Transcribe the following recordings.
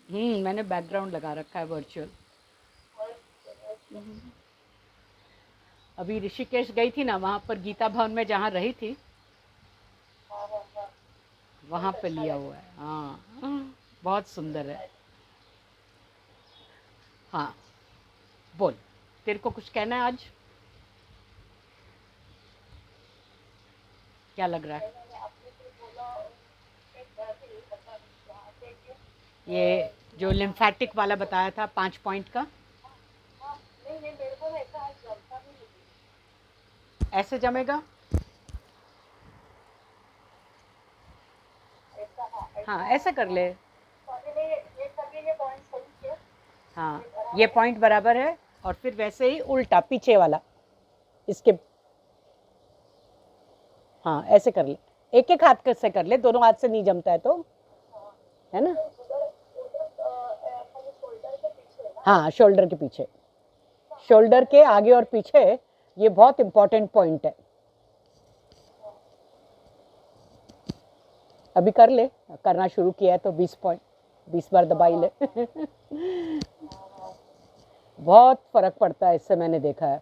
मैंने बैकग्राउंड लगा रखा है वर्चुअल। अभी ऋषिकेश गई थी ना, वहाँ पर गीता भवन में जहाँ रही थी वहाँ पे लिया हुआ है। हाँ बहुत सुंदर है। हाँ बोल, तेरे को कुछ कहना है आज? क्या लग रहा है? ये जो लिम्फेटिक वाला बताया था 5 पॉइंट का, ऐसे जमेगा। हाँ ऐसा कर ले। हाँ ये पॉइंट बराबर है, और फिर वैसे ही उल्टा पीछे वाला इसके। हाँ ऐसे कर ले, एक एक हाथ से कर ले, दोनों हाथ से नहीं जमता है तो, है ना। हाँ शोल्डर के पीछे, शोल्डर के आगे और पीछे, ये बहुत इंपॉर्टेंट पॉइंट है। अभी कर ले, करना शुरू किया है तो 20 बार दबाई ले। बहुत फर्क पड़ता है इससे, मैंने देखा है।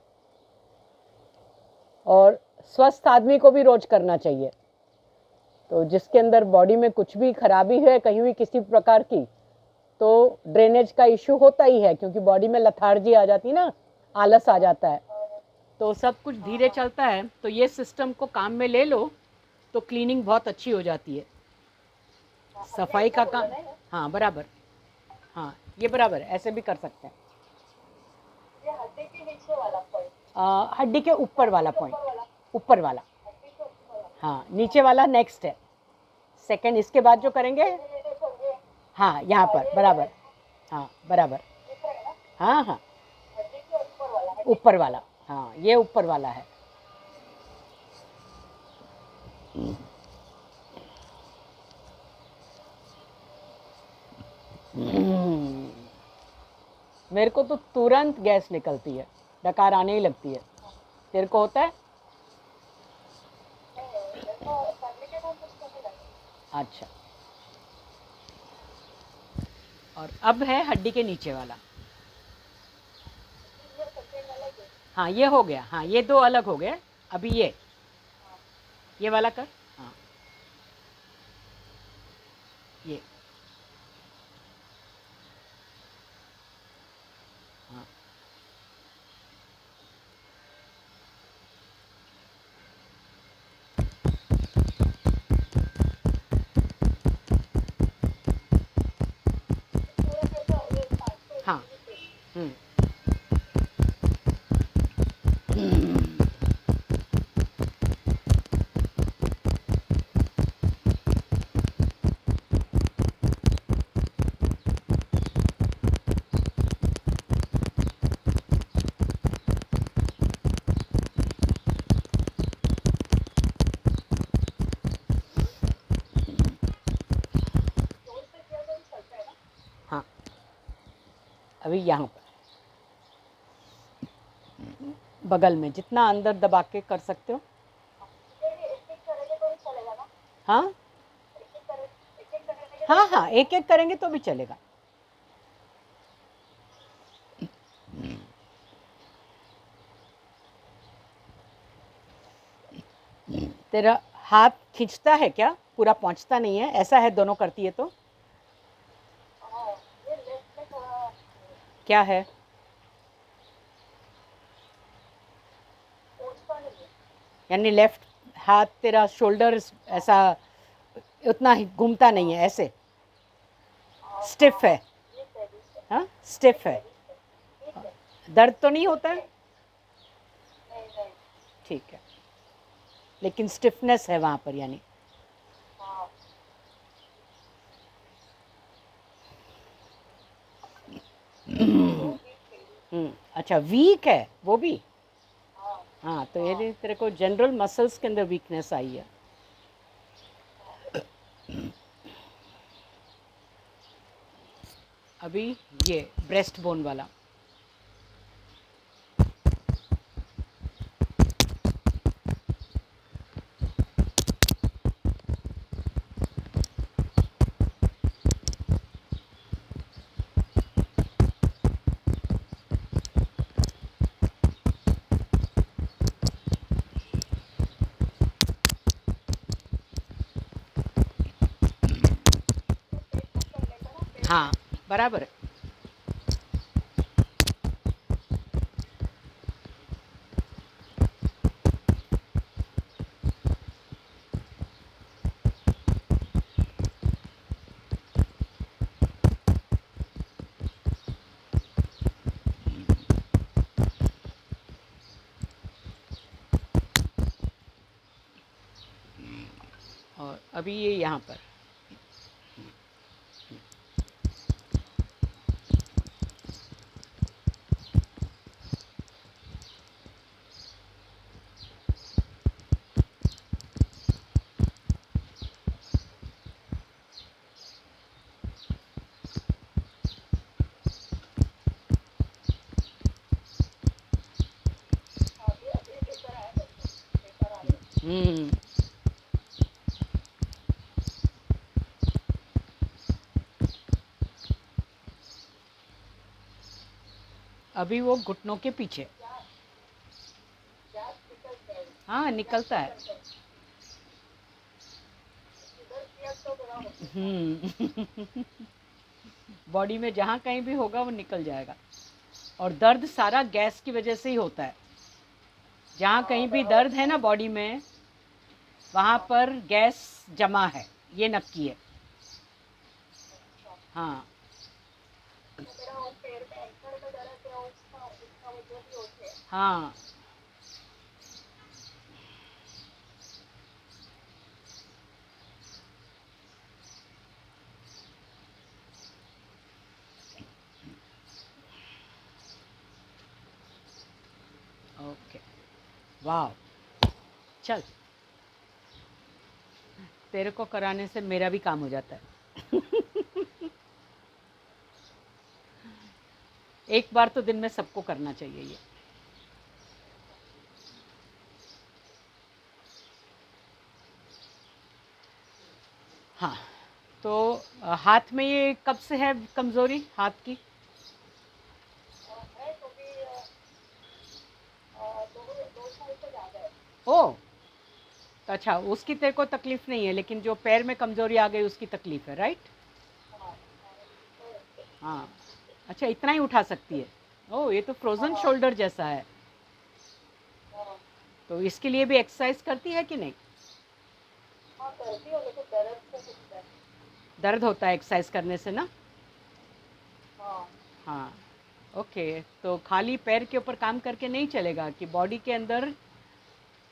और स्वस्थ आदमी को भी रोज करना चाहिए। तो जिसके अंदर बॉडी में कुछ भी खराबी है कहीं भी किसी प्रकार की, तो ड्रेनेज का इश्यू होता ही है, क्योंकि बॉडी में लथार्जी आ जाती है ना, आलस आ जाता है, तो सब कुछ धीरे चलता है। तो ये सिस्टम को काम में ले लो तो क्लीनिंग बहुत अच्छी हो जाती है, सफाई का काम। हाँ बराबर, हाँ ये बराबर, ऐसे भी कर सकते हैं। हड्डी के ऊपर वाला पॉइंट, ऊपर वाला। हाँ नीचे वाला नेक्स्ट है, सेकंड इसके बाद जो करेंगे। हाँ यहाँ पर बराबर, हाँ बराबर, हाँ हाँ ऊपर वाला, हाँ ये ऊपर वाला है। मेरे को तो तुरंत गैस निकलती है, डकार आने ही लगती है। तेरे को होता है? अच्छा, और अब है हड्डी के नीचे वाला। हाँ ये हो गया, हाँ ये दो अलग हो गए। अभी ये वाला कर। हाँ ये, हाँ हाँ हाँ। अभी यहाँ पर बगल में जितना अंदर दबा के कर सकते हो। हाँ हाँ हाँ एक एक करेंगे तो भी चलेगा। तेरा हाथ खींचता है क्या? पूरा पहुंचता नहीं है, ऐसा है दोनों करती है तो? क्या है? यानी लेफ्ट हाथ तेरा शोल्डर ऐसा उतना ही घूमता नहीं है, ऐसे स्टिफ है। हाँ स्टिफ है, दर्द तो नहीं होता है? ठीक है, लेकिन स्टिफनेस है वहाँ पर यानी। अच्छा वीक है वो भी। हाँ तो ये तेरे को जनरल मसल्स के अंदर वीकनेस आई है। अभी ये ब्रेस्ट बोन वाला। हाँ, बराबर है। और अभी ये यहाँ पर हम्म, अभी वो घुटनों के पीछे। हाँ, निकलता है। बॉडी में जहाँ कहीं भी होगा वो निकल जाएगा। और दर्द सारा गैस की वजह से ही होता है। जहाँ कहीं भी दर्द है ना बॉडी में, वहाँ पर गैस जमा है, ये नक्की है। हाँ। हाँ। ओके। वाह। चल, तेरे को कराने से मेरा भी काम हो जाता है। एक बार तो दिन में सबको करना चाहिए ये। हाँ। तो हाथ में ये कब से है कमजोरी हाथ की? ओ, तो अच्छा, उसकी तेरे को तकलीफ नहीं है, लेकिन जो पैर में कमजोरी आ गई उसकी तकलीफ है, राइट? हाँ। अच्छा, इतना ही उठा सकती है? ओह, ये तो फ्रोजन शोल्डर जैसा है। तो इसके लिए भी एक्सरसाइज करती है कि नहीं? दर्द होता है एक्सरसाइज करने से ना? हाँ। ओके, तो खाली पैर के ऊपर काम करके नहीं चलेगा कि बॉडी के अंदर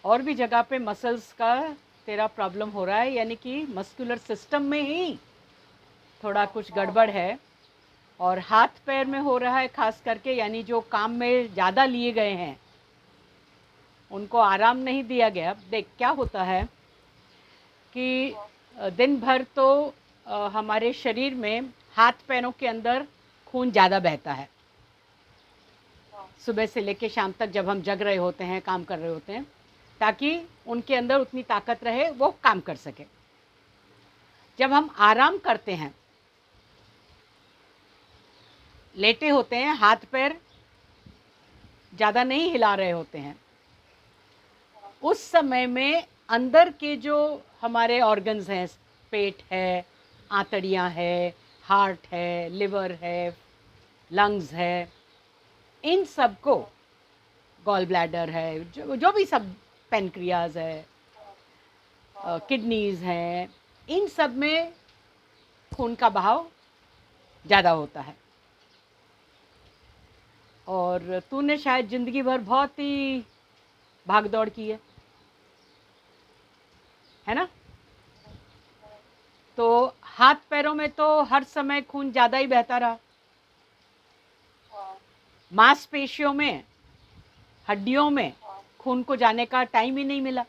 और भी जगह पे मसल्स का तेरा प्रॉब्लम हो रहा है, यानी कि मस्कुलर सिस्टम में ही थोड़ा कुछ गड़बड़ है। और हाथ पैर में हो रहा है खास करके, यानी जो काम में ज़्यादा लिए गए हैं उनको आराम नहीं दिया गया। देख क्या होता है कि दिन भर तो हमारे शरीर में हाथ पैरों के अंदर खून ज़्यादा बहता है, सुबह से लेकर शाम तक जब हम जग रहे होते हैं, काम कर रहे होते हैं, ताकि उनके अंदर उतनी ताकत रहे वो काम कर सके। जब हम आराम करते हैं, लेटे होते हैं, हाथ पैर ज़्यादा नहीं हिला रहे होते हैं, उस समय में अंदर के जो हमारे ऑर्गन्स हैं, पेट है, आंतड़ियाँ है, हार्ट है, लिवर है, लंग्स है, इन सब को, गॉल ब्लैडर है, जो भी सब, पेनक्रियाज है, किडनीज हैं, इन सब में खून का बहाव ज़्यादा होता है। और तूने शायद ज़िंदगी भर बहुत ही भाग दौड़ की है ना? तो हाथ पैरों में तो हर समय खून ज़्यादा ही बहता रहा। मांसपेशियों में, हड्डियों में खून को जाने का टाइम ही नहीं मिला,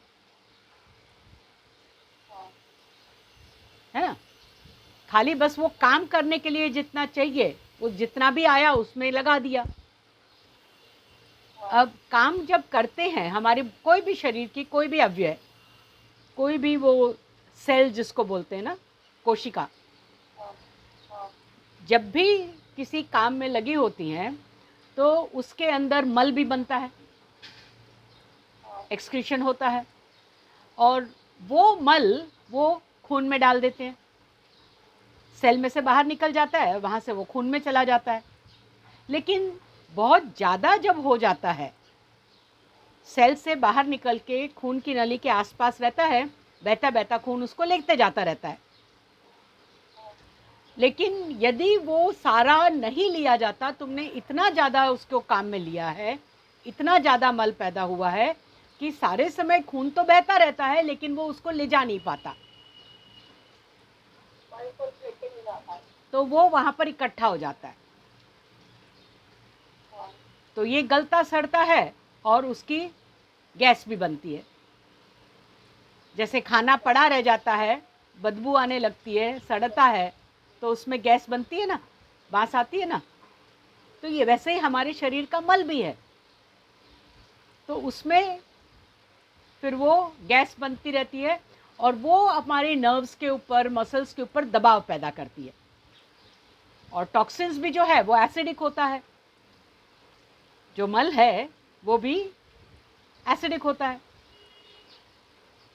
है ना? खाली बस वो काम करने के लिए जितना चाहिए वो जितना भी आया उसमें लगा दिया। अब काम जब करते हैं हमारे कोई भी शरीर की कोई भी अवयव, कोई भी वो सेल जिसको बोलते हैं ना, कोशिका, जब भी किसी काम में लगी होती हैं तो उसके अंदर मल भी बनता है, एक्सक्रीशन होता है, और वो मल वो खून में डाल देते हैं। सेल में से बाहर निकल जाता है, वहाँ से वो खून में चला जाता है। लेकिन बहुत ज़्यादा जब हो जाता है, सेल से बाहर निकल के खून की नली के आसपास रहता है, बहता बहता खून उसको लेते जाता रहता है। लेकिन यदि वो सारा नहीं लिया जाता, तुमने इतना ज़्यादा उसको काम में लिया है, इतना ज़्यादा मल पैदा हुआ है कि सारे समय खून तो बहता रहता है लेकिन वो उसको ले जा नहीं पाता, तो वो वहाँ पर इकट्ठा हो जाता है। तो ये गलता सड़ता है और उसकी गैस भी बनती है। जैसे खाना पड़ा रह जाता है, बदबू आने लगती है, सड़ता है, तो उसमें गैस बनती है ना, बांस आती है ना। तो ये वैसे ही हमारे शरीर का मल भी है, तो उसमें फिर वो गैस बनती रहती है और वो हमारे नर्व्स के ऊपर, मसल्स के ऊपर दबाव पैदा करती है। और टॉक्सिन्स भी जो है वो एसिडिक होता है, जो मल है वो भी एसिडिक होता है,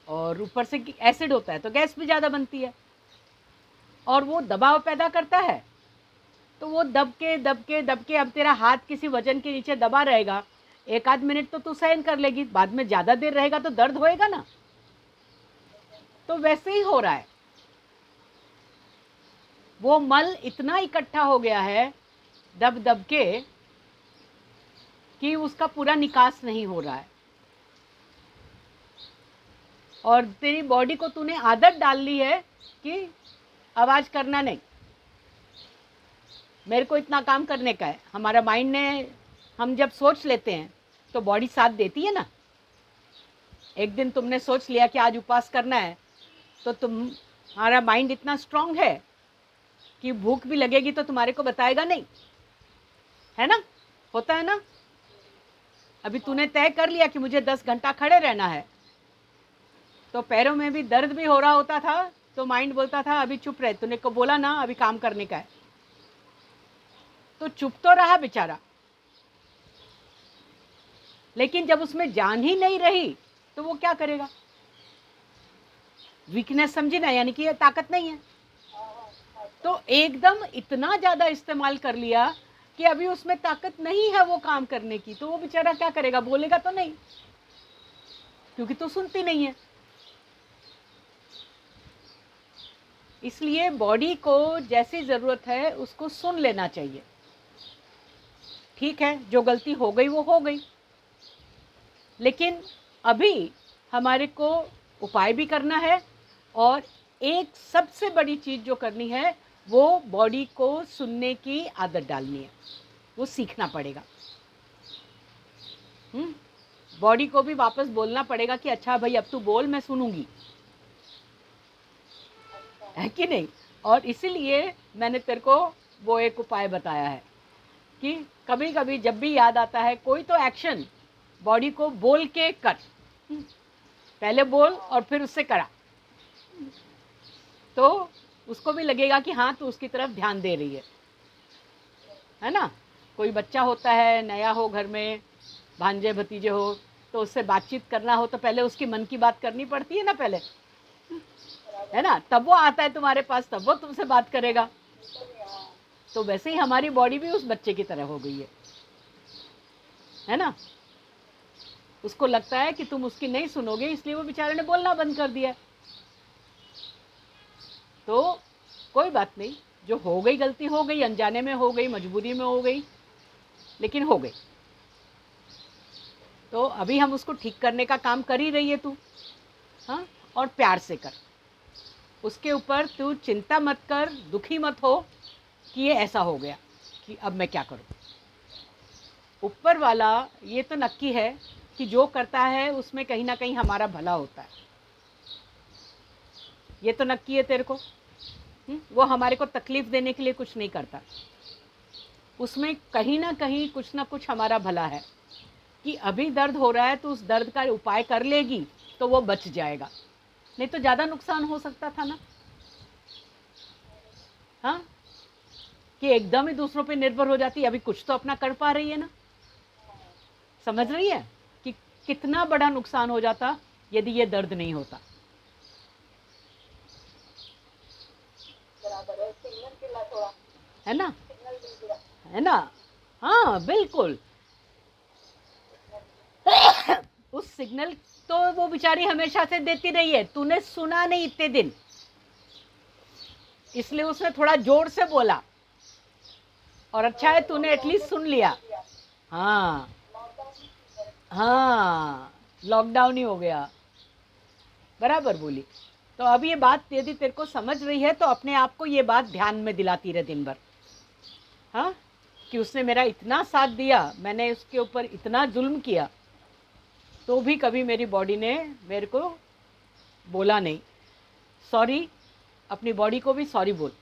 और ऊपर से एसिड होता है तो गैस भी ज़्यादा बनती है, और वो दबाव पैदा करता है। तो वो दबके दबके दबके, अब तेरा हाथ किसी वजन के नीचे दबा रहेगा, एक आध मिनट तो तू सहन कर लेगी, बाद में ज़्यादा देर रहेगा तो दर्द होएगा ना। तो वैसे ही हो रहा है, वो मल इतना इकट्ठा हो गया है दब दब के कि उसका पूरा निकास नहीं हो रहा है। और तेरी बॉडी को तूने आदत डाल ली है कि आवाज़ करना नहीं, मेरे को इतना काम करने का है। हमारा माइंड ने, हम जब सोच लेते हैं तो बॉडी साथ देती है ना। एक दिन तुमने सोच लिया कि आज उपवास करना है, तो तुम्हारा माइंड इतना स्ट्रांग है कि भूख भी लगेगी तो तुम्हारे को बताएगा नहीं, है ना, होता है ना। अभी तूने तय कर लिया कि मुझे 10 घंटा खड़े रहना है, तो पैरों में भी दर्द भी हो रहा होता था, तो माइंड बोलता था अभी चुप रहे, तूने को बोला ना अभी काम करने का है, तो चुप तो रहा बेचारा। लेकिन जब उसमें जान ही नहीं रही तो वो क्या करेगा? वीकनेस समझी ना, यानी कि ये ताकत नहीं है, तो एकदम इतना ज़्यादा इस्तेमाल कर लिया कि अभी उसमें ताकत नहीं है वो काम करने की। तो वो बेचारा क्या करेगा? बोलेगा तो नहीं, क्योंकि तो सुनती नहीं है। इसलिए बॉडी को जैसी ज़रूरत है उसको सुन लेना चाहिए। ठीक है, जो गलती हो गई वो हो गई, लेकिन अभी हमारे को उपाय भी करना है, और एक सबसे बड़ी चीज़ जो करनी है वो बॉडी को सुनने की आदत डालनी है, वो सीखना पड़ेगा। बॉडी को भी वापस बोलना पड़ेगा कि अच्छा भाई अब तू बोल, मैं सुनूंगी, है कि नहीं। और इसीलिए मैंने तेरे को वो एक उपाय बताया है कि कभी कभी जब भी याद आता है कोई तो एक्शन, बॉडी को बोल के कर, पहले बोल और फिर उससे करा, तो उसको भी लगेगा कि हाँ तू उसकी तरफ ध्यान दे रही है ना। कोई बच्चा होता है, नया हो घर में, भांजे भतीजे हो, तो उससे बातचीत करना हो तो पहले उसकी मन की बात करनी पड़ती है ना पहले, है ना, तब वो आता है तुम्हारे पास, तब वो तुमसे बात करेगा। तो वैसे ही हमारी बॉडी भी उस बच्चे की तरह हो गई है ना। उसको लगता है कि तुम उसकी नहीं सुनोगे, इसलिए वो बेचारे ने बोलना बंद कर दिया। तो कोई बात नहीं, जो हो गई गलती हो गई, अनजाने में हो गई, मजबूरी में हो गई, लेकिन हो गई। तो अभी हम उसको ठीक करने का काम कर ही रही है तू, हाँ, और प्यार से कर। उसके ऊपर तू चिंता मत कर, दुखी मत हो कि ये ऐसा हो गया कि अब मैं क्या करूं। ऊपर वाला ये तो नक्की है कि जो करता है उसमें कहीं ना कहीं हमारा भला होता है, ये तो नक्की है तेरे को। वो हमारे को तकलीफ देने के लिए कुछ नहीं करता, उसमें कहीं ना कहीं कुछ ना कुछ हमारा भला है कि अभी दर्द हो रहा है तो उस दर्द का उपाय कर लेगी तो वो बच जाएगा, नहीं तो ज़्यादा नुकसान हो सकता था ना। हाँ, कि एकदम ही दूसरों पे निर्भर हो जाती, अभी कुछ तो अपना कर पा रही है ना। समझ रही है कि कितना बड़ा नुकसान हो जाता यदि ये दर्द नहीं होता। है ना, है ना, हाँ बिल्कुल। उस सिग्नल तो वो बेचारी हमेशा से देती रही है, तूने सुना नहीं इतने दिन, इसलिए उसने थोड़ा जोर से बोला, और अच्छा है तूने एटलीस्ट सुन लिया। हाँ हाँ, लॉकडाउन ही हो गया, बराबर बोली। तो अब ये बात यदि तेरे को समझ रही है तो अपने आप को ये बात ध्यान में दिलाती रहे दिन भर, हाँ, कि उसने मेरा इतना साथ दिया, मैंने उसके ऊपर इतना जुल्म किया, तो भी कभी मेरी बॉडी ने मेरे को बोला नहीं। सॉरी, अपनी बॉडी को भी सॉरी बोल।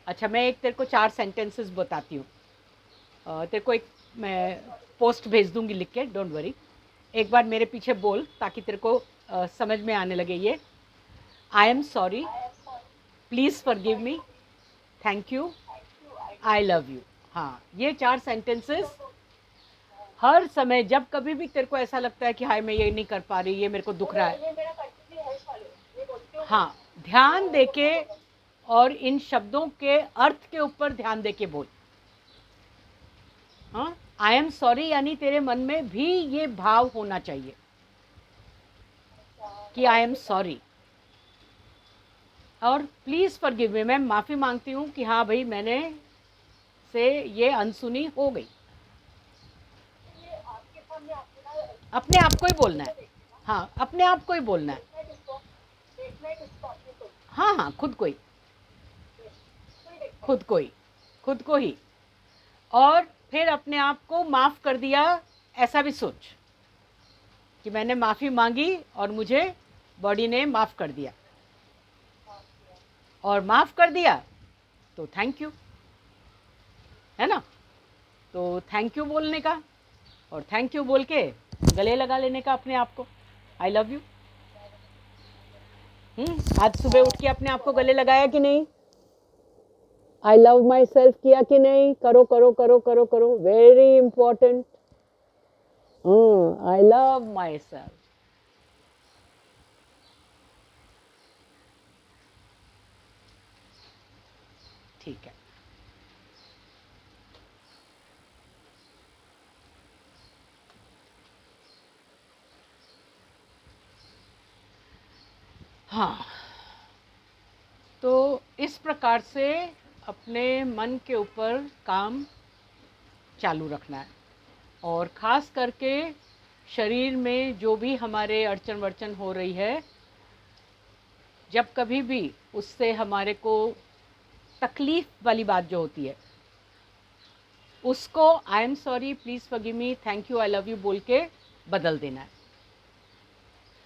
अच्छा, मैं एक तेरे को 4 सेंटेंसेस बताती हूँ, तेरे को एक मैं पोस्ट भेज दूंगी लिख के, डोंट वरी। एक बार मेरे पीछे बोल ताकि तेरे को समझ में आने लगे ये। आई am sorry, please forgive me, thank you, I love you. हाँ, ये 4 सेंटेंसेस हर समय जब कभी भी तेरे को ऐसा लगता है कि हाय मैं ये नहीं कर पा रही, ये मेरे को दुख रहा है, हाँ, ध्यान देके और इन शब्दों के अर्थ के ऊपर ध्यान देके बोल। हाँ, आई एम सॉरी यानी तेरे मन में भी ये भाव होना चाहिए कि आई एम सॉरी, और प्लीज़ फॉरगिव मी, मैं माफ़ी मांगती हूँ कि हाँ भाई मैंने से ये अनसुनी हो गई। अपने आप को ही बोलना है, हाँ अपने आप को ही बोलना है, हाँ हाँ, खुद को ही, खुद को ही, खुद को ही। और फिर अपने आप को माफ़ कर दिया, ऐसा भी सोच कि मैंने माफ़ी मांगी और मुझे बॉडी ने माफ़ कर दिया, और माफ़ कर दिया तो थैंक यू, है ना। तो थैंक यू बोलने का, और थैंक यू बोल के गले लगा लेने का अपने आप को, आई लव यू। आज सुबह उठ के अपने आप को गले लगाया कि नहीं? आई लव माई सेल्फ किया कि नहीं? करो करो करो करो करो, very important. I love my self. ठीक है, हाँ, तो इस प्रकार से अपने मन के ऊपर काम चालू रखना है, और ख़ास करके शरीर में जो भी हमारे अड़चन वर्चन हो रही है, जब कभी भी उससे हमारे को तकलीफ़ वाली बात जो होती है, उसको आई am sorry, please forgive me, thank you, I love you बोल के बदल देना है।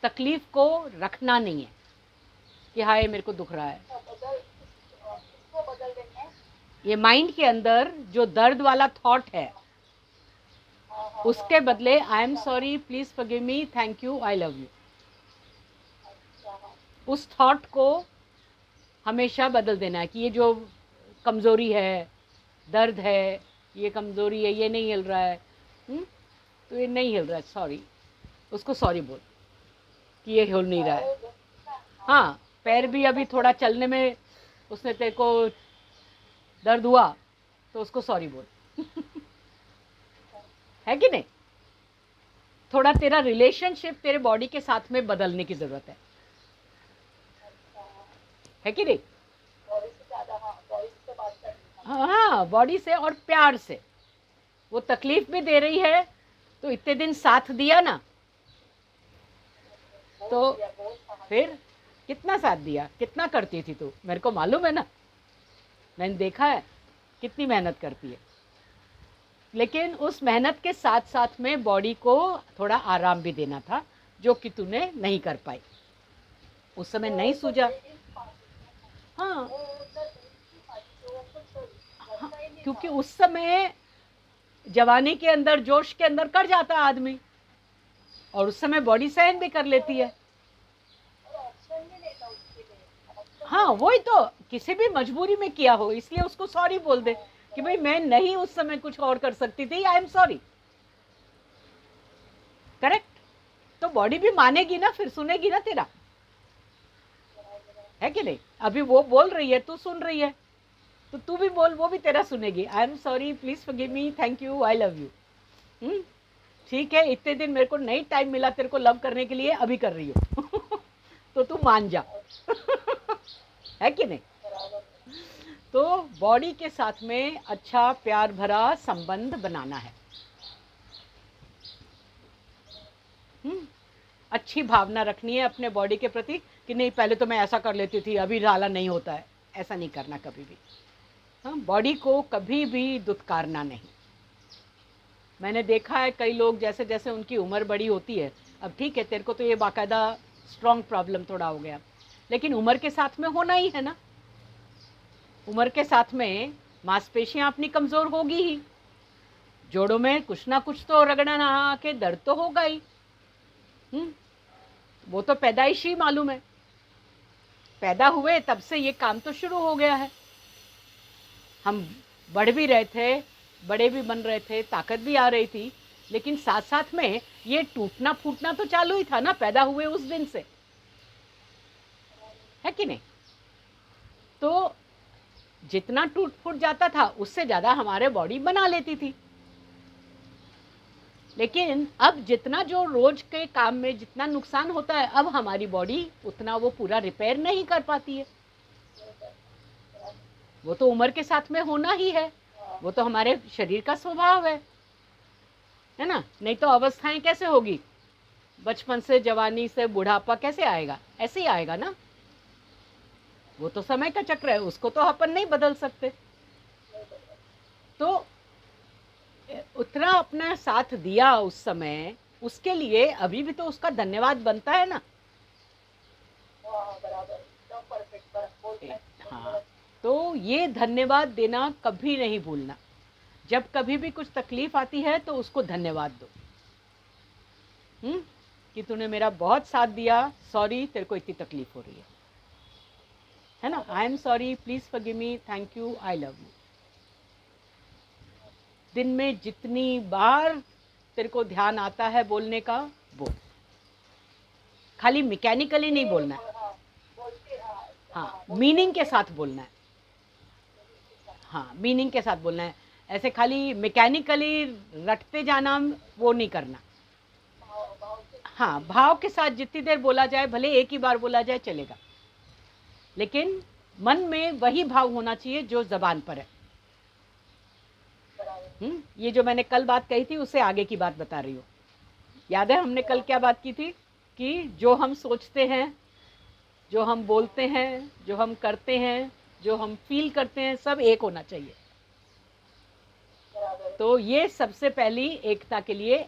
तकलीफ़ को रखना नहीं है कि हाय मेरे को दुख रहा है। ये माइंड के अंदर जो दर्द वाला थॉट है, उसके बदले आई am sorry, please forgive me, thank you, I love you, उस थॉट को हमेशा बदल देना है कि ये जो कमज़ोरी है, दर्द है, ये कमज़ोरी है, ये नहीं हिल रहा है, तो ये नहीं हिल रहा है, सॉरी, उसको सॉरी बोल कि ये हिल नहीं रहा है। हाँ, पैर भी अभी थोड़ा चलने में उसने तेरे को दर्द हुआ तो उसको सॉरी बोल। है कि नहीं? थोड़ा तेरा रिलेशनशिप तेरे बॉडी के साथ में बदलने की ज़रूरत है कि नहीं? हाँ, बॉडी से और प्यार से। वो तकलीफ भी दे रही है तो इतने दिन साथ दिया ना, तो फिर कितना साथ दिया, कितना करती थी तू, मेरे को मालूम है ना, मैंने देखा है कितनी मेहनत करती है। लेकिन उस मेहनत के साथ साथ में बॉडी को थोड़ा आराम भी देना था, जो कि तूने नहीं कर पाई, उस समय नहीं सूझा। हाँ, हाँ, क्योंकि उस समय जवानी के अंदर, जोश के अंदर कर जाता है आदमी, और उस समय बॉडी सहन भी कर लेती है। हाँ, वही तो, किसी भी मजबूरी में किया हो, इसलिए उसको सॉरी बोल दे कि भाई मैं नहीं उस समय कुछ और कर सकती थी, आई एम सॉरी। करेक्ट? तो बॉडी भी मानेगी ना, फिर सुनेगी ना तेरा। है कि नहीं? अभी वो बोल रही है, तू सुन रही है, तो तू भी बोल, वो भी तेरा सुनेगी। I am sorry, please forgive me, thank you, I love you. ठीक है, इतने दिन मेरे को नहीं टाइम मिला तेरे को लव करने के लिए, अभी कर रही हो तो तू मान जा है कि नहीं? तो बॉडी के साथ में अच्छा प्यार भरा संबंध बनाना है। अच्छी भावना रखनी है अपने बॉडी के प्रति कि नहीं पहले तो मैं ऐसा कर लेती थी, अभी ज़्यादा नहीं होता है, ऐसा नहीं करना कभी भी। हाँ, बॉडी को कभी भी दुत्कारना नहीं। मैंने देखा है कई लोग जैसे जैसे उनकी उम्र बड़ी होती है, अब ठीक है तेरे को तो ये बाकायदा स्ट्रॉन्ग प्रॉब्लम थोड़ा हो गया, लेकिन उम्र के साथ में होना ही है ना। उम्र के साथ में मांसपेशियां अपनी कमज़ोर होगी ही, जोड़ों में कुछ ना कुछ तो रगड़ा ना के दर्द तो होगा ही। वो तो पैदाइशी मालूम है, पैदा हुए तब से ये काम तो शुरू हो गया है। हम बढ़ भी रहे थे, बड़े भी बन रहे थे, ताकत भी आ रही थी, लेकिन साथ साथ में ये टूटना फूटना तो चालू ही था ना पैदा हुए उस दिन से, है कि नहीं? तो जितना टूट फूट जाता था उससे ज़्यादा हमारे बॉडी बना लेती थी, लेकिन अब जितना जो रोज के काम में जितना नुकसान होता है, अब हमारी बॉडी उतना वो पूरा रिपेयर नहीं कर पाती है। वो तो उम्र के साथ में होना ही है, वो तो हमारे शरीर का स्वभाव है ना? नहीं तो अवस्थाएं कैसे होगी? बचपन से जवानी से बुढ़ापा कैसे आएगा? ऐसे ही आएगा ना। वो तो समय का चक्र है, उसको तो अपन नहीं बदल सकते। तो उतना अपना साथ दिया उस समय, उसके लिए अभी भी तो उसका धन्यवाद बनता है ना। हाँ, तो ये धन्यवाद देना कभी नहीं भूलना। जब कभी भी कुछ तकलीफ आती है तो उसको धन्यवाद दो, कि तूने मेरा बहुत साथ दिया, सॉरी तेरे को इतनी तकलीफ हो रही है ना? आई am sorry, please forgive me, thank you, I love you. दिन में जितनी बार तेरे को ध्यान आता है बोलने का, बोल। खाली मैकेनिकली नहीं बोलना है, हाँ मीनिंग के साथ बोलना है। हाँ, मीनिंग के साथ बोलना है, ऐसे खाली मैकेनिकली रटते जाना वो नहीं करना। हाँ, भाव के साथ जितनी देर बोला जाए, भले एक ही बार बोला जाए चलेगा, लेकिन मन में वही भाव होना चाहिए जो जबान पर है। ये जो मैंने कल बात कही थी उससे आगे की बात बता रही हूँ। याद है हमने कल क्या बात की थी? कि जो हम सोचते हैं, जो हम बोलते हैं, जो हम करते हैं, जो हम फील करते हैं, सब एक होना चाहिए। तो ये सबसे पहली एकता के लिए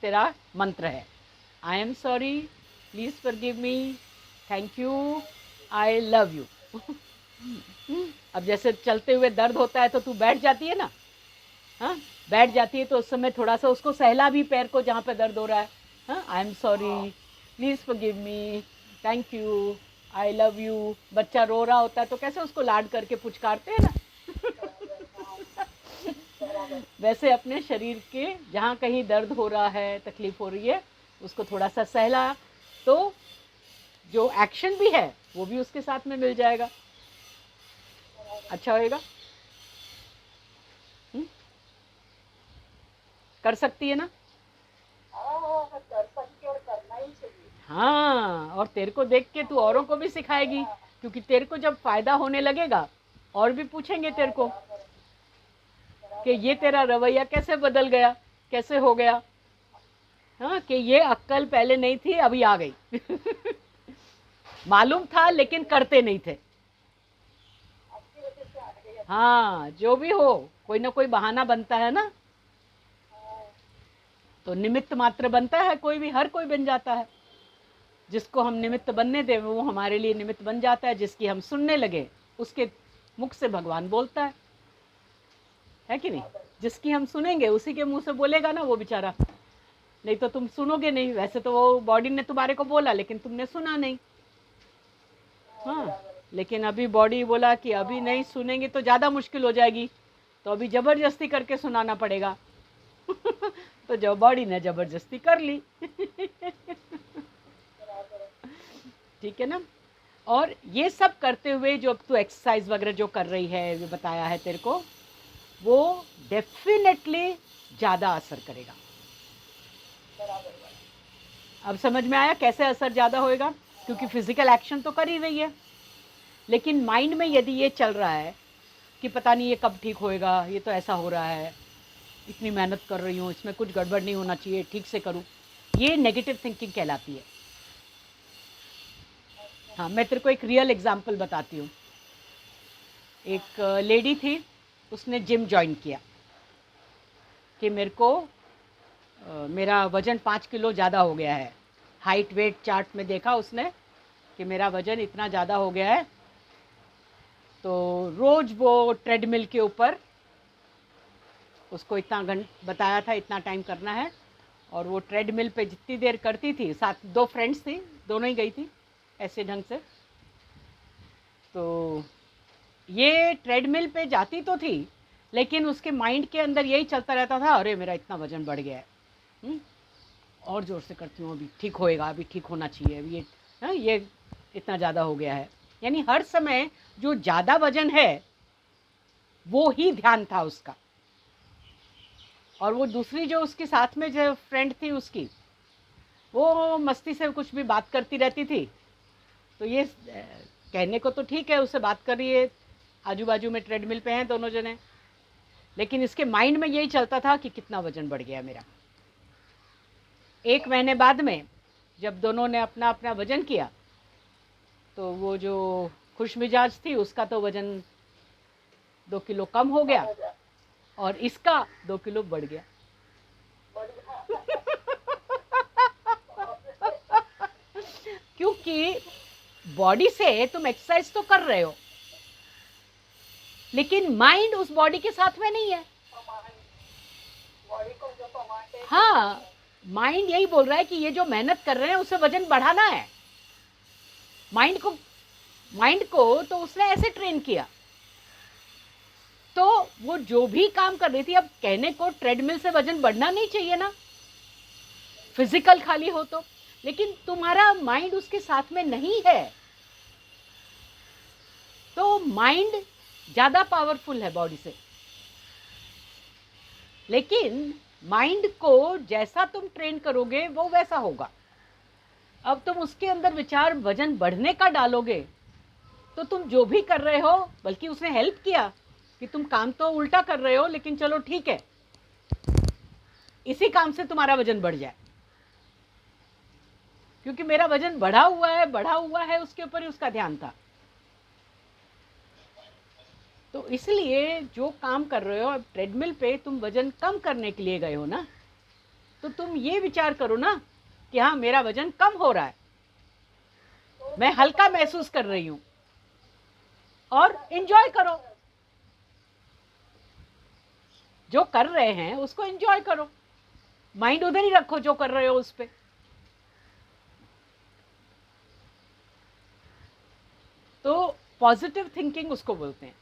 तेरा मंत्र है। आई am sorry, please forgive me, thank you, I love you. अब जैसे चलते हुए दर्द होता है तो तू बैठ जाती है ना, हाँ बैठ जाती है, तो उस समय थोड़ा सा उसको सहला भी पैर को जहाँ पे दर्द हो रहा है। हाँ, आई am sorry, please forgive me, thank you, I love you. बच्चा रो रहा होता है तो कैसे उसको लाड करके पुचकारते हैं ना वैसे अपने शरीर के जहाँ कहीं दर्द हो रहा है, तकलीफ हो रही है, उसको थोड़ा सा सहला, तो जो एक्शन भी है वो भी उसके साथ में मिल जाएगा, अच्छा होएगा। कर सकती है ना? कर सकती और करना ही चाहिए। हाँ, और तेरे को देख के तू औरों को भी सिखाएगी, क्योंकि तेरे को जब फायदा होने लगेगा और भी पूछेंगे तेरे को कि ये तेरा रवैया कैसे बदल गया, कैसे हो गया। हाँ, कि ये अक्कल पहले नहीं थी, अभी आ गई मालूम था लेकिन करते नहीं थे। हाँ, जो भी हो, कोई ना कोई बहाना बनता है ना, तो निमित्त मात्र बनता है, कोई भी, हर कोई बन जाता है। जिसको हम निमित्त बनने दें वो हमारे लिए निमित्त बन जाता है, जिसकी हम सुनने लगे उसके मुख से भगवान बोलता है कि नहीं? जिसकी हम सुनेंगे उसी के मुंह से बोलेगा ना वो बेचारा, नहीं तो तुम सुनोगे नहीं। वैसे तो वो बॉडी ने तुम्हारे को बोला लेकिन तुमने सुना नहीं। हाँ, लेकिन अभी बॉडी बोला कि अभी नहीं सुनेंगे तो ज़्यादा मुश्किल हो जाएगी, तो अभी ज़बरदस्ती करके सुनाना पड़ेगा तो जो बॉडी ने ज़बरदस्ती कर ली ठीक है ना? और ये सब करते हुए जो तू एक्सरसाइज वगैरह जो कर रही है, ये बताया है तेरे को, वो डेफिनेटली ज़्यादा असर करेगा। अब समझ में आया कैसे असर ज़्यादा होएगा? क्योंकि फिजिकल एक्शन तो कर ही रही है, लेकिन माइंड में यदि ये चल रहा है कि पता नहीं ये कब ठीक होएगा, ये तो ऐसा हो रहा है, इतनी मेहनत कर रही हूँ, इसमें कुछ गड़बड़ नहीं होना चाहिए, ठीक से करूँ, ये नेगेटिव थिंकिंग कहलाती है। हाँ, मैं तेरे को एक रियल एग्जांपल बताती हूँ। एक लेडी थी, उसने जिम ज्वाइन किया कि मेरे को मेरा वज़न 5 किलो ज़्यादा हो गया है। हाइट वेट चार्ट में देखा उसने कि मेरा वज़न इतना ज़्यादा हो गया है, तो रोज़ वो ट्रेडमिल के ऊपर उसको इतना बताया था, इतना टाइम करना है, और वो ट्रेडमिल पे जितनी देर करती थी, साथ 2 फ्रेंड्स थी, दोनों ही गई थी ऐसे ढंग से, तो ये ट्रेडमिल पे जाती तो थी, लेकिन उसके माइंड के अंदर यही चलता रहता था, अरे मेरा इतना वज़न बढ़ गया है, और ज़ोर से करती हूँ, अभी ठीक होएगा, अभी ठीक होना चाहिए, अभी ये इतना ज़्यादा हो गया है। यानी हर समय जो ज़्यादा वज़न है वो ही ध्यान था उसका। और वो दूसरी जो उसके साथ में जो फ्रेंड थी उसकी, वो मस्ती से कुछ भी बात करती रहती थी, तो ये कहने को तो ठीक है, उससे बात कर रही है, आजू बाजू में ट्रेडमिल पे हैं दोनों जने, लेकिन इसके माइंड में यही चलता था कि कितना वज़न बढ़ गया मेरा। 1 महीने बाद में जब दोनों ने अपना अपना वज़न किया, तो वो जो खुश मिजाज थी उसका तो वज़न 2 किलो कम हो गया, और इसका 2 किलो बढ़ गया। क्योंकि बॉडी से तुम एक्सरसाइज तो कर रहे हो, लेकिन माइंड उस बॉडी के साथ में नहीं है। हाँ, माइंड यही बोल रहा है कि ये जो मेहनत कर रहे हैं उससे वजन बढ़ाना है। माइंड को तो उसने ऐसे ट्रेन किया, तो वो जो भी काम कर रही थी, अब कहने को ट्रेडमिल से वजन बढ़ना नहीं चाहिए ना, फिजिकल खाली हो तो, लेकिन तुम्हारा माइंड उसके साथ में नहीं है, तो माइंड ज्यादा पावरफुल है बॉडी से। लेकिन माइंड को जैसा तुम ट्रेन करोगे वो वैसा होगा। अब तुम उसके अंदर विचार वजन बढ़ने का डालोगे, तो तुम जो भी कर रहे हो, बल्कि उसने हेल्प किया कि तुम काम तो उल्टा कर रहे हो, लेकिन चलो ठीक है, इसी काम से तुम्हारा वजन बढ़ जाए, क्योंकि मेरा वजन बढ़ा हुआ है, उसके ऊपर ही उसका ध्यान था। तो इसलिए जो काम कर रहे हो, अब ट्रेडमिल पे तुम वजन कम करने के लिए गए हो ना, तो तुम ये विचार करो ना कि हाँ, मेरा वजन कम हो रहा है, मैं हल्का महसूस कर रही हूं, और एंजॉय करो, जो कर रहे हैं उसको एंजॉय करो, माइंड उधर ही रखो जो कर रहे हो उस पे। तो पॉजिटिव थिंकिंग उसको बोलते हैं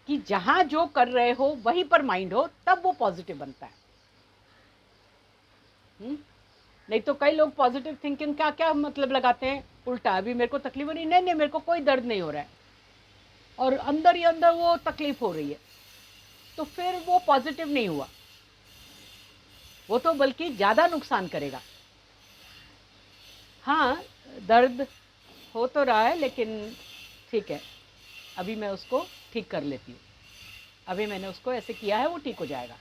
कि जहां जो कर रहे हो वहीं पर माइंड हो, तब वो पॉजिटिव बनता है। नहीं तो कई लोग पॉजिटिव थिंकिंग का क्या मतलब लगाते हैं, उल्टा, अभी मेरे को तकलीफ हो रही, नहीं मेरे को कोई दर्द नहीं हो रहा है, और अंदर ही अंदर वो तकलीफ हो रही है, तो फिर वो पॉजिटिव नहीं हुआ, वो तो बल्कि ज़्यादा नुकसान करेगा। हाँ, दर्द हो तो रहा है, लेकिन ठीक है, अभी मैं उसको ठीक कर लेती हूँ, अभी मैंने उसको ऐसे किया है, वो ठीक हो जाएगा,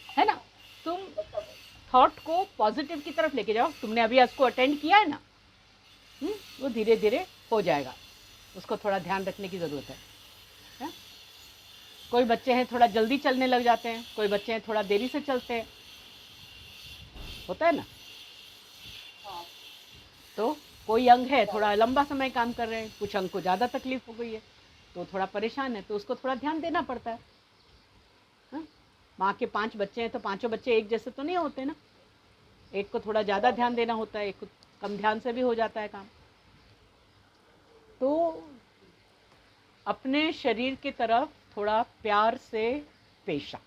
है ना। तुम थॉट को पॉजिटिव की तरफ लेके जाओ, तुमने अभी उसको अटेंड किया है ना, वो धीरे धीरे हो जाएगा, उसको थोड़ा ध्यान रखने की ज़रूरत है? कोई बच्चे हैं थोड़ा जल्दी चलने लग जाते हैं, कोई बच्चे हैं थोड़ा देरी से चलते हैं, होता है ना। तो कोई अंग है थोड़ा लंबा समय काम कर रहे हैं, कुछ अंग को ज़्यादा तकलीफ हो गई है, तो थोड़ा परेशान है, तो उसको थोड़ा ध्यान देना पड़ता है। माँ के 5 बच्चे हैं तो पांचों बच्चे एक जैसे तो नहीं होते ना, एक को थोड़ा ज़्यादा ध्यान देना होता है, एक को कम ध्यान से भी हो जाता है काम। तो अपने शरीर की तरफ थोड़ा प्यार से पेश आ।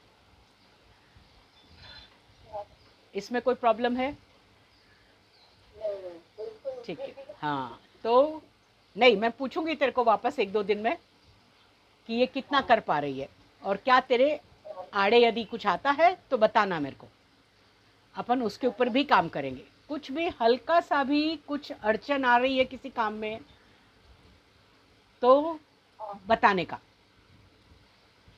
इसमें कोई प्रॉब्लम है? ठीक है, हाँ, तो नहीं, मैं पूछूंगी तेरे को वापस 1-2 दिन में कि ये कितना कर पा रही है, और क्या तेरे आड़े यदि कुछ आता है तो बताना मेरे को, अपन उसके ऊपर भी काम करेंगे। कुछ भी हल्का सा भी कुछ अड़चन आ रही है किसी काम में तो बताने का।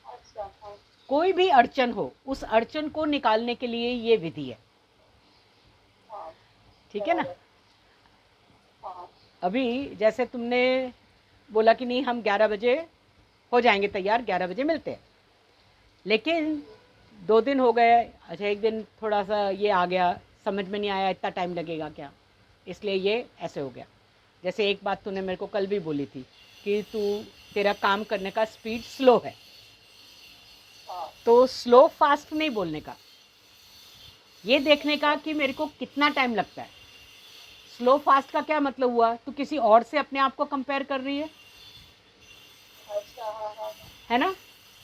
अच्छा हाँ कोई भी अड़चन हो, उस अड़चन को निकालने के लिए ये विधि है, हाँ ठीक है ना। बराबर हाँ अभी जैसे तुमने बोला कि नहीं हम 11 बजे हो जाएंगे तैयार, 11 बजे मिलते हैं, लेकिन 2 दिन हो गए, अच्छा एक दिन थोड़ा सा ये आ गया, समझ में नहीं आया इतना टाइम लगेगा क्या, इसलिए ये ऐसे हो गया। जैसे एक बात तूने मेरे को कल भी बोली थी कि तेरा काम करने का स्पीड स्लो है, हाँ तो स्लो फास्ट नहीं बोलने का, ये देखने का कि मेरे को कितना टाइम लगता है। स्लो फास्ट का क्या मतलब हुआ, तू किसी और से अपने आप को कंपेयर कर रही है अच्छा हाँ हाँ है ना,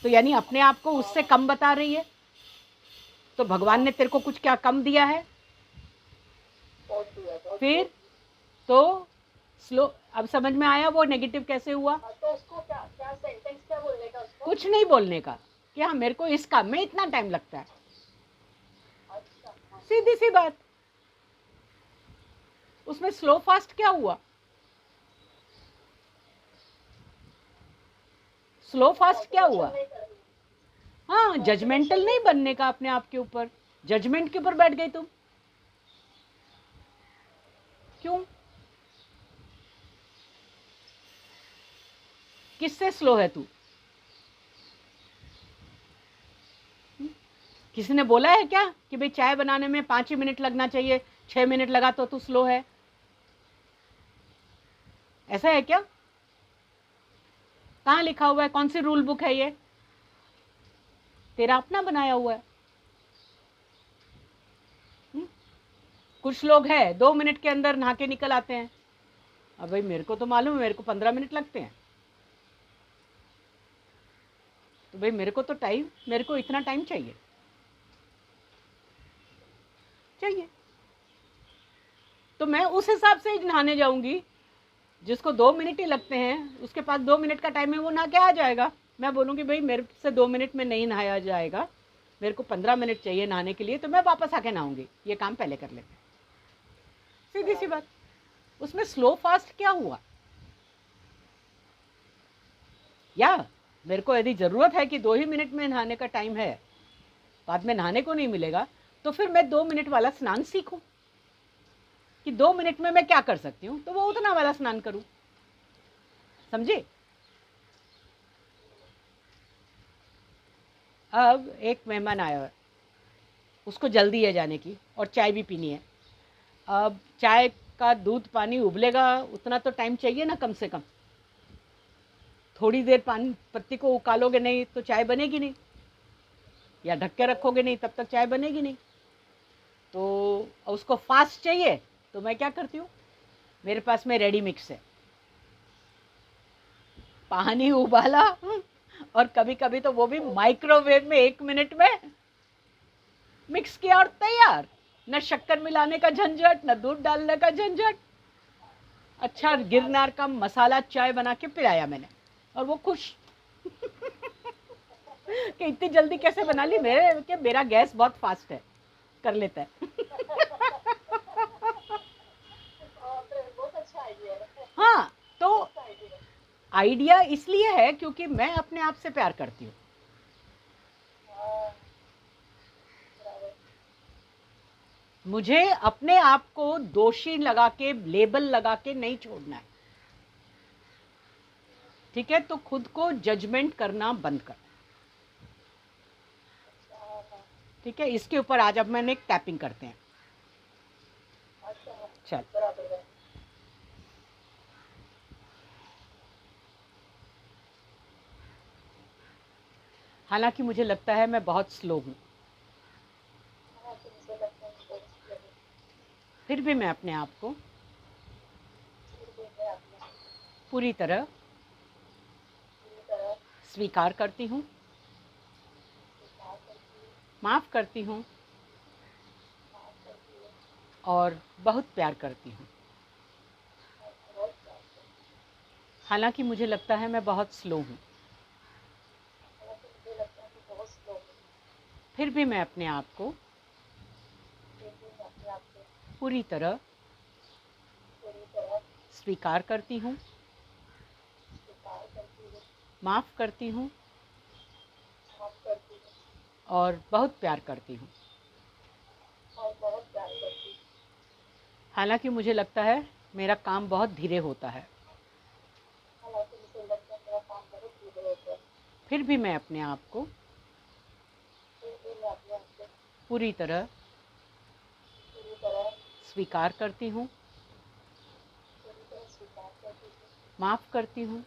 तो यानी अपने आप को उससे कम बता रही है। तो भगवान ने तेरे को कुछ क्या कम दिया है? बहुत हुआ बहुत फिर तो स्लो, अब समझ में आया वो नेगेटिव कैसे हुआ? हाँ, तो उसको क्या क्या सेंटेंस क्या बोलने का उसको कुछ नहीं बोलने का कि हाँ मेरे को इस काम में इतना टाइम लगता है, अच्छा हाँ सीधी सी बात। उसमें स्लो फास्ट क्या हुआ? स्लो फास्ट क्या कॉम्पिटिशन हुआ? नहीं करनी हाँ, जजमेंटल नहीं बनने का अपने आप के ऊपर, जजमेंट के ऊपर बैठ गई तुम, क्यों? किससे स्लो है तू? किसी ने बोला है क्या कि भाई चाय बनाने में 5 ही मिनट लगना चाहिए, 6 मिनट लगा तो तू स्लो है? ऐसा है क्या? कहाँ लिखा हुआ है? कौन सी रूल बुक है ये? तेरा अपना बनाया हुआ है। कुछ लोग हैं 2 मिनट के अंदर नहा के निकल आते हैं, अब भाई मेरे को तो मालूम है मेरे को 15 मिनट लगते हैं, तो भाई मेरे को तो मेरे को इतना टाइम चाहिए चाहिए, तो मैं उस हिसाब से नहाने जाऊंगी। जिसको 2 मिनट ही लगते हैं, उसके पास 2 मिनट का टाइम है, वो नहा के आ जाएगा। मैं बोलूँगी भाई मेरे से 2 मिनट में नहीं नहाया जाएगा, मेरे को 15 मिनट चाहिए नहाने के लिए, तो मैं वापस आके नहाऊंगी, ये काम पहले कर लेते हैं, सीधी सी बात। उसमें स्लो फास्ट क्या हुआ? या मेरे को यदि ज़रूरत है कि 2 ही मिनट में नहाने का टाइम है, बाद में नहाने को नहीं मिलेगा, तो फिर मैं 2 मिनट वाला स्नान सीखूं कि 2 मिनट में मैं क्या कर सकती हूँ, तो वो उतना वाला स्नान करूं, समझे। अब एक मेहमान आया है, उसको जल्दी है जाने की और चाय भी पीनी है। अब चाय का दूध पानी उबलेगा, उतना तो टाइम चाहिए ना कम से कम। थोड़ी देर पानी पत्ती को उकालोगे नहीं तो चाय बनेगी नहीं, या ढक के रखोगे नहीं तब तक चाय बनेगी नहीं। तो उसको फास्ट चाहिए, तो मैं क्या करती हूँ, मेरे पास में रेडी मिक्स है, पानी उबाला और कभी कभी तो वो भी माइक्रोवेव में 1 मिनट में मिक्स किया और तैयार। न शक्कर मिलाने का झंझट, न दूध डालने का झंझट। अच्छा गिरनार का मसाला चाय बना के पिलाया मैंने, और वो खुश कि इतनी जल्दी कैसे बना ली, मेरा गैस बहुत फास्ट है, कर लेता है। फिर बहुत अच्छा आइडिया है हाँ, तो बेस्ट आइडिया आइडिया इसलिए है क्योंकि मैं अपने आप से प्यार करती हूँ। हाँ बराबर मुझे अपने आप को दोषी लगा के, लेबल लगा के नहीं छोड़ना है, ठीक है। तो खुद को जजमेंट करना बंद कर, अच्छा हाँ हाँ ठीक है। इसके ऊपर आज अब मैंने एक टैपिंग करते हैं, अच्छा हाँ चल। बराबर है हालांकि मुझे लगता है मैं बहुत स्लो हूँ, हाँ तुमसे लगता है बहुत अच्छी लगी फिर भी मैं अपने आप को फिर भी मैं अपने पूरी तरह पूरी तरह स्वीकार करती हूँ, स्वीकार करती हूँ माफ़ करती हूँ माफ करती हूँ और बहुत प्यार करती हूँ। और बहुत प्यार हालांकि मुझे लगता है मैं बहुत स्लो हूँ, हालांकि मुझे लगता है कि बहुत स्लो हूँ, फिर भी मैं अपने आप को फिर भी मैं अपने आप को पूरी तरह पूरी तरह स्वीकार करती हूँ, स्वीकार करती हूँ, माफ़ करती हूँ माफ करती हूँ और बहुत प्यार करती हूँ। और बहुत प्यार करती हूँ। हालांकि मुझे लगता है मेरा काम बहुत धीरे होता है, हालांकि मुझे लगता है मेरा काम बहुत धीरे होता है, फिर भी मैं अपने आप को फिर भी मैं अपने आप को पूरी तरह पूरी तरह स्वीकार करती हूँ, स्वीकार करती हूँ, माफ़ करती हूँ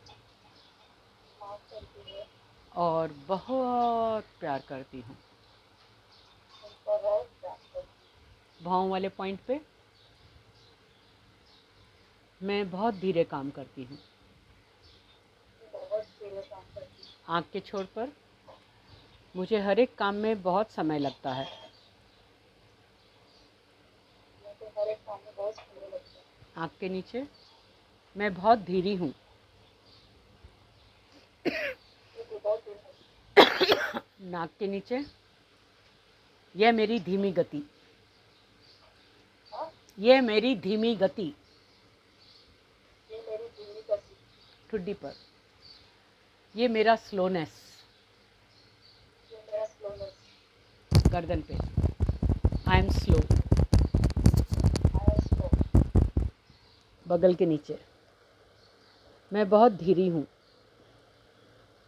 माफ करती हूँ और बहुत प्यार करती हूँ। और बहुत प्यार करती भावों वाले पॉइंट पे मैं बहुत धीरे काम करती हूँ। हूँ, बहुत धीरे काम करती हूँ। आँख के छोर पर मुझे हर एक काम में बहुत समय लगता है। मुझे हर एक काम में बहुत समय लगता है। आँख के नीचे मैं बहुत धीरी हूँ। मुझे बहुत धीरे है। नाक के नीचे यह मेरी धीमी गति, हाँ, यह मेरी धीमी गति। ये मेरी धीमी गति, ठुड्डी पर ये मेरा स्लोनेस। ये मेरा स्लोनेस, गर्दन पे I am slow. I am slow, बगल के नीचे मैं बहुत धीरी हूँ।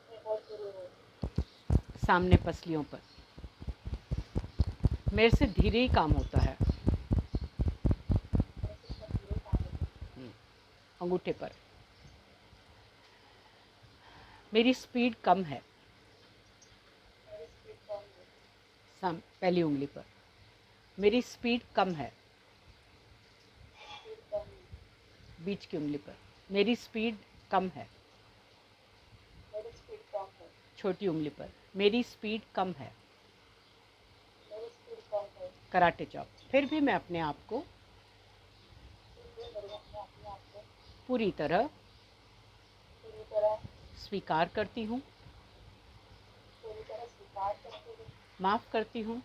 मैं बहुत धीरे हूँ। सामने पसलियों पर मेरे से धीरे ही काम होता है। मैं सिर्फ धीरे काम होता है। अंगूठे पर मेरी स्पीड कम है। मेरी स्पीड कम है। पहली उंगली पर मेरी स्पीड कम है। स्पीड कम है। बीच की उंगली पर मेरी स्पीड कम है। मेरी स्पीड कम है। छोटी उंगली पर मेरी स्पीड कम है। मेरी स्पीड कम है। Karate chop. फिर भी मैं अपने आप को फिर भी मेरे अपने आप को पूरी तरह पूरी तरह स्वीकार करती हूँ, स्वीकार करती हूँ, माफ़ करती हूँ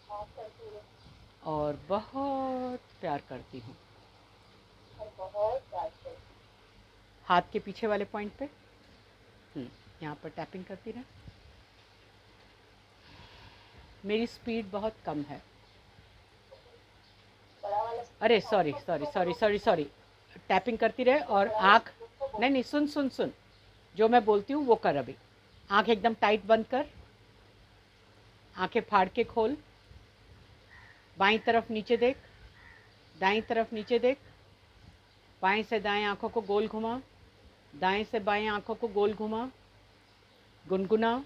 माफ करती हूँ और बहुत प्यार करती हूँ। और बहुत प्यार करती हूँ। हाथ के पीछे वाले पॉइंट पे यहाँ पर टैपिंग करती रहे। मेरी स्पीड बहुत कम है। बड़ा वाला अरे sorry sorry sorry sorry sorry. Tapping करती रहे और आँख नहीं नहीं सुन सुन सुन, जो मैं बोलती हूँ वो कर। अभी आँख एकदम टाइट बंद कर, आंखें फाड़ के खोल। बाईं तरफ नीचे देख, दाईं तरफ नीचे देख। बाएं से दाएं आंखों को गोल घुमा, दाएं से बाएं आंखों को गोल घुमा। गुनगुना।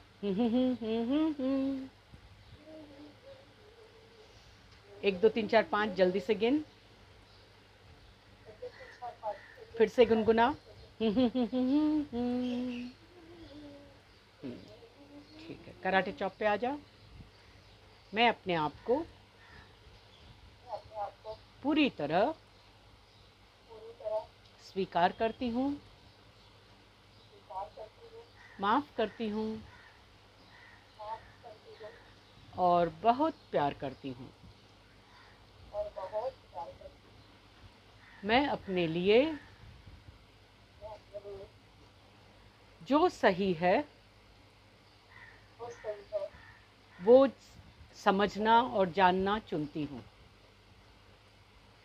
1 2 3 4 5 जल्दी से गिन। फिर से गुनगुना। ठीक है, कराटे चॉप पे आ जा। मैं अपने आप को अपने आप को पूरी तरह पूरी तरह स्वीकार करती हूँ, स्वीकार करती हूँ, माफ़ करती हूँ माफ करती हूँ और बहुत प्यार करती हूँ। और बहुत प्यार करती हूँ। मैं अपने लिए मैं अपने लिए जो सही है जो सही है वो समझना और जानना चुनती हूँ।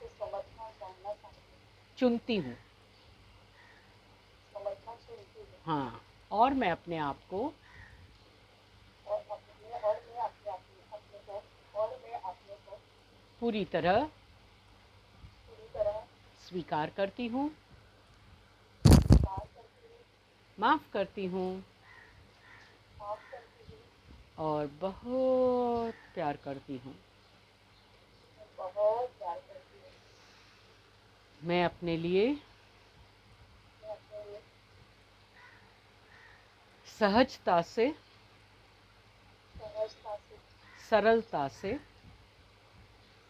तो समझना जानना चाहती हूँ। चुनती हूँ। समझना चुनती हूँ हाँ, और मैं अपने आप को और मैं अपने को और मैं अपने को पूरी तरह पूरी तरह स्वीकार करती हूँ, स्वीकार करती हूँ, माफ़ करती हूँ माफ करती हूँ और बहुत प्यार करती हूँ। और बहुत प्यार करती हूँ। मैं अपने लिए मैं अपने लिए सहजता से, सहजता से, सरलता से,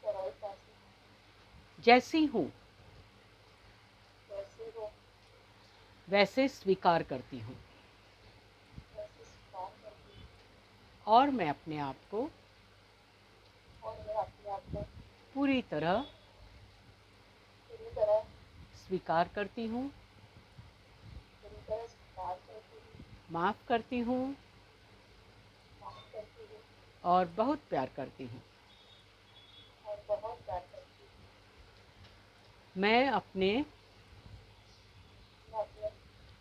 सरलता से, जैसी हूँ जैसी हो वैसे स्वीकार करती हूँ वैसे स्वीकार करती हूँ और मैं अपने आप को और मैं अपने आप को पूरी तरह पूरी तरह स्वीकार करती हूँ, स्वीकार करती हूँ, माफ़ करती हूँ माफ करती हूँ और बहुत प्यार करती हूँ। और बहुत प्यार करती हूँ। मैं अपने मैं अपने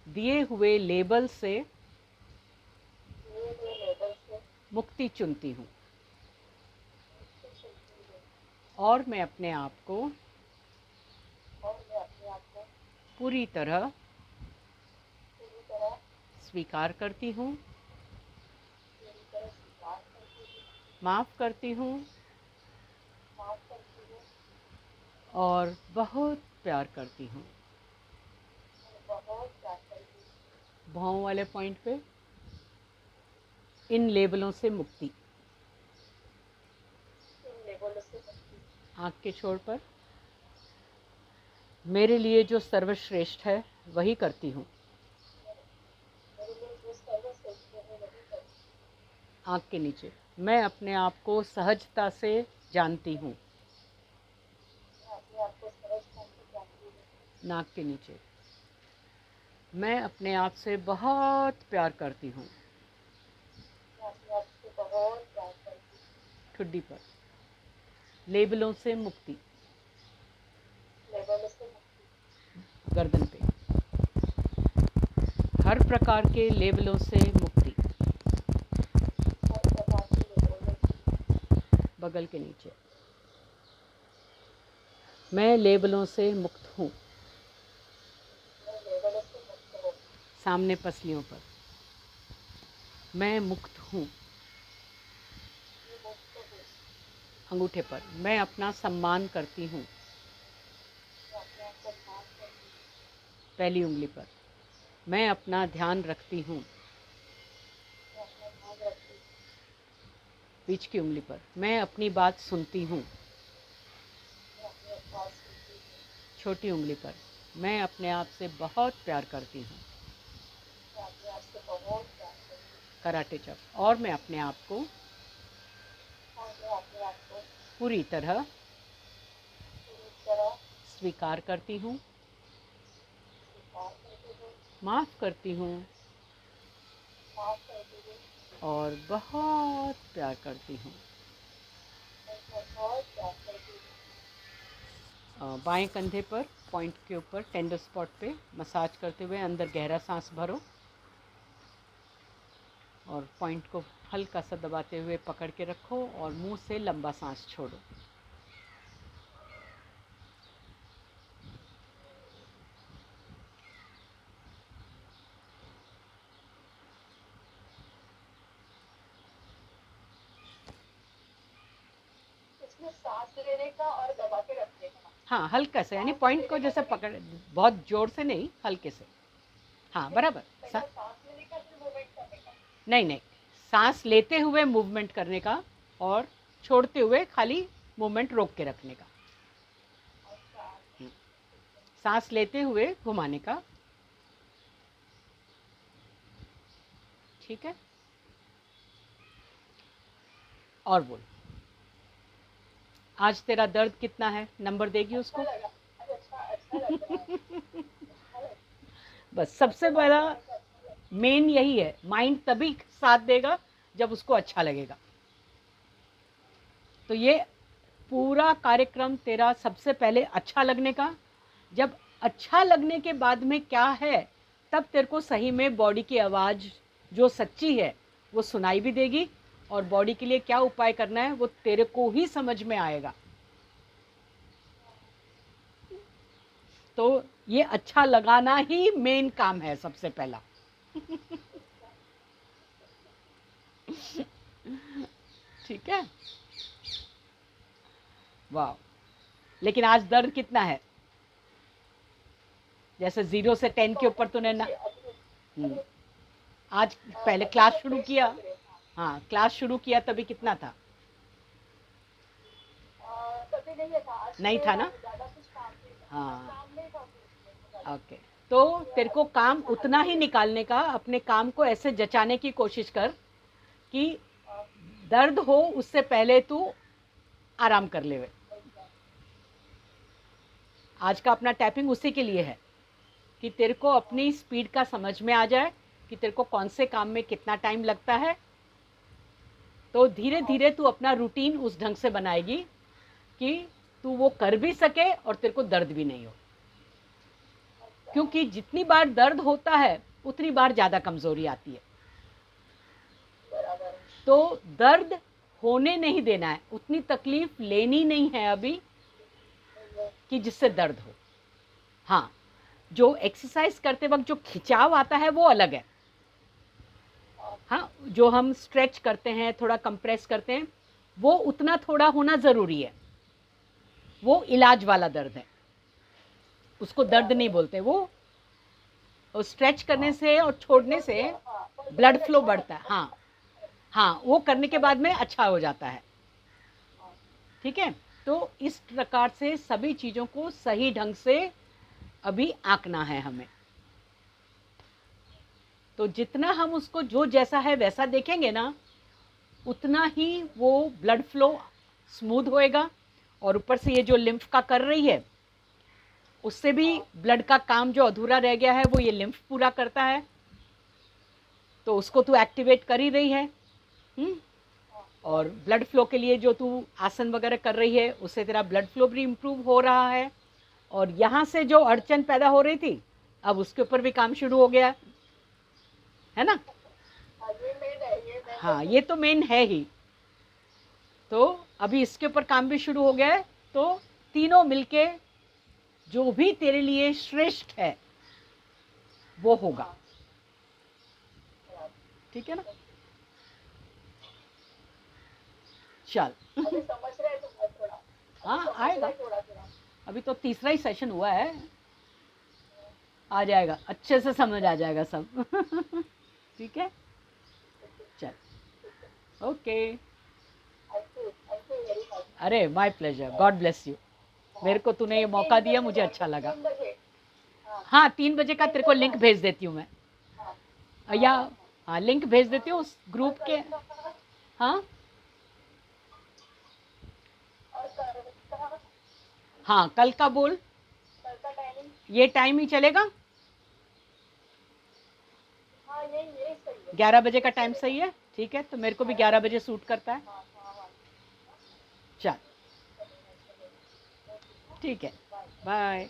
दिए हुए लेबल से दिए हुए लेबल से मुक्ति चुनती हूँ मुक्ति चुनती हूँ और मैं अपने आप को और मैं अपने आप को पूरी तरह पूरी तरह स्वीकार करती हूँ, स्वीकार करती हूँ, माफ़ करती हूँ माफ करती हूँ और बहुत प्यार करती हूँ। और बहुत प्यार करती हूँ। भावों वाले पॉइंट पे इन लेबलों से मुक्ति, इन लेबलों से मुक्ति, आँख के छोर पर मेरे लिए जो सर्वश्रेष्ठ है वही करती हूँ। मेरे लिए जो सर्वश्रेष्ठ है वही करती हूँ। आँख के नीचे मैं अपने आप को सहजता से जानती हूँ। मैं अपने आप को सहजता से जानती हूँ। नाक के नीचे मैं अपने आप से बहुत प्यार करती हूँ। मैं अपने आप से बहुत प्यार करती हूँ। ठुड्डी पर लेबलों से मुक्ति, लेबलों से मुक्ति, गर्दन पे हर प्रकार के लेबलों से मुक्ति, हर प्रकार के लेबलों से बगल के नीचे मैं लेबलों से मुक्त हूँ। मैं लेबलों से मुक्त हूँ। सामने पसलियों पर मैं मुक्त हूँ। मैं मुक्त हूँ। अंगूठे पर मैं अपना सम्मान करती हूँ। मैं अपने आप को मान करती हूँ। पहली उंगली पर मैं अपना ध्यान रखती हूँ। मैं अपना ध्यान रखती हूँ। बीच की उंगली पर मैं अपनी बात सुनती हूँ। मैं अपने पास सुनती हूँ। छोटी उंगली पर मैं अपने आप से बहुत प्यार करती हूँ। मैं अपने आप से बहुत प्यार करती हूँ। कराटे चॉप और मैं अपने आप को और मैं अपने आप को पूरी तरह पूरी तरह स्वीकार करती हूँ, स्वीकार करती हूँ, माफ़ करती हूँ माफ करती हूँ और बहुत प्यार करती हूँ। और बहुत प्यार करती हूँ। बाएं कंधे पर पॉइंट के ऊपर टेंडर स्पॉट पे मसाज करते हुए अंदर गहरा सांस भरो और पॉइंट को हल्का सा दबाते हुए पकड़ के रखो और मुंह से लंबा सांस छोड़ो। इसमें सांस लेने का और दबा के रखने का। हाँ, हल्का से यानी पॉइंट को जैसे पकड़, बहुत जोर से नहीं, हल्के से। हाँ, बराबर। पहले सांस लेने का फिर मूवमेंट करने का। नहीं नहीं, सांस लेते हुए मूवमेंट करने का और छोड़ते हुए खाली मूवमेंट रोक के रखने का। अच्छा, सांस लेते हुए घुमाने का। ठीक है, और बोल। आज तेरा दर्द कितना है, नंबर देगी उसको। अच्छा लगा। अच्छा लग रहा है। अच्छा लग बस सबसे आपसे बात पहला करने को अच्छा लग मेन यही है, माइंड तभी साथ देगा जब उसको अच्छा लगेगा। तो ये पूरा कार्यक्रम तेरा सबसे पहले अच्छा लगने का, जब अच्छा लगने के बाद में क्या है, तब तेरे को सही में बॉडी की आवाज़ जो सच्ची है वो सुनाई भी देगी और बॉडी के लिए क्या उपाय करना है वो तेरे को ही समझ में आएगा। तो ये अच्छा लगाना ही मेन काम है सबसे पहला। ठीक है, वाह। लेकिन आज दर्द कितना है, जैसे 0 से 10 के ऊपर तूने ना। आज पहले क्लास शुरू किया, हाँ क्लास शुरू किया तभी कितना था। कभी नहीं था। आज नहीं था ना। ज्यादा कुछ काम नहीं था। हाँ, काम नहीं था। ओके। तो तेरे को काम उतना ही निकालने का, अपने काम को ऐसे जचाने की कोशिश कर कि दर्द हो उससे पहले तू आराम कर ले। आज का अपना टैपिंग उसी के लिए है कि तेरे को अपनी स्पीड का समझ में आ जाए कि तेरे को कौन से काम में कितना टाइम लगता है। तो धीरे धीरे तू अपना रूटीन उस ढंग से बनाएगी कि तू वो कर भी सके और तेरे को दर्द भी नहीं हो, क्योंकि जितनी बार दर्द होता है उतनी बार ज़्यादा कमज़ोरी आती है। तो दर्द होने नहीं देना है, उतनी तकलीफ लेनी नहीं है अभी कि जिससे दर्द हो। हाँ, जो एक्सरसाइज करते वक्त जो खिंचाव आता है वो अलग है। हाँ, जो हम स्ट्रेच करते हैं, थोड़ा कंप्रेस करते हैं, वो उतना थोड़ा होना ज़रूरी है। वो इलाज वाला दर्द है, उसको दर्द नहीं बोलते। वो स्ट्रेच करने से और छोड़ने से ब्लड फ्लो बढ़ता है। हाँ हाँ, वो करने के बाद में अच्छा हो जाता है। ठीक है, तो इस प्रकार से सभी चीज़ों को सही ढंग से अभी आंकना है हमें। तो जितना हम उसको जो जैसा है वैसा देखेंगे ना, उतना ही वो ब्लड फ्लो स्मूथ होएगा। और ऊपर से ये जो लिम्फ का कर रही है, उससे भी ब्लड का काम जो अधूरा रह गया है वो ये लिम्फ पूरा करता है। तो उसको तू एक्टिवेट कर ही रही है। और ब्लड फ्लो के लिए जो तू आसन वगैरह कर रही है, उससे तेरा ब्लड फ्लो भी इम्प्रूव हो रहा है। और यहाँ से जो अड़चन पैदा हो रही थी, अब उसके ऊपर भी काम शुरू हो गया है ना। हाँ, ये तो मेन है ही। तो अभी इसके ऊपर काम भी शुरू हो गया है। तो तीनों मिलके जो भी तेरे लिए श्रेष्ठ है वो होगा। ठीक है ना। चल। समझ रहे हैं तुम थोड़ा। हाँ, आएगा। थोड़ा थोड़ा अभी तो तीसरा ही सेशन हुआ है, आ जाएगा, अच्छे से समझ आ जाएगा सब। ठीक है, चल, okay. Thank you very much. अरे my pleasure, God bless you. मेरे को तूने ये मौका दिया, मुझे अच्छा लगा। 3 बजे। हाँ, 3 बजे का तेरे को लिंक भेज देती हूँ मैं। या हाँ, लिंक भेज देती हूँ उस ग्रुप के। हाँ और हाँ, कल का बोल। कल का टाइमिंग? ये टाइम ही चलेगा। हाँ, यही सही है। 11 बजे का टाइम सही है। ठीक है, तो मेरे को भी 11 बजे सूट करता है। चल, ठीक है, बाय।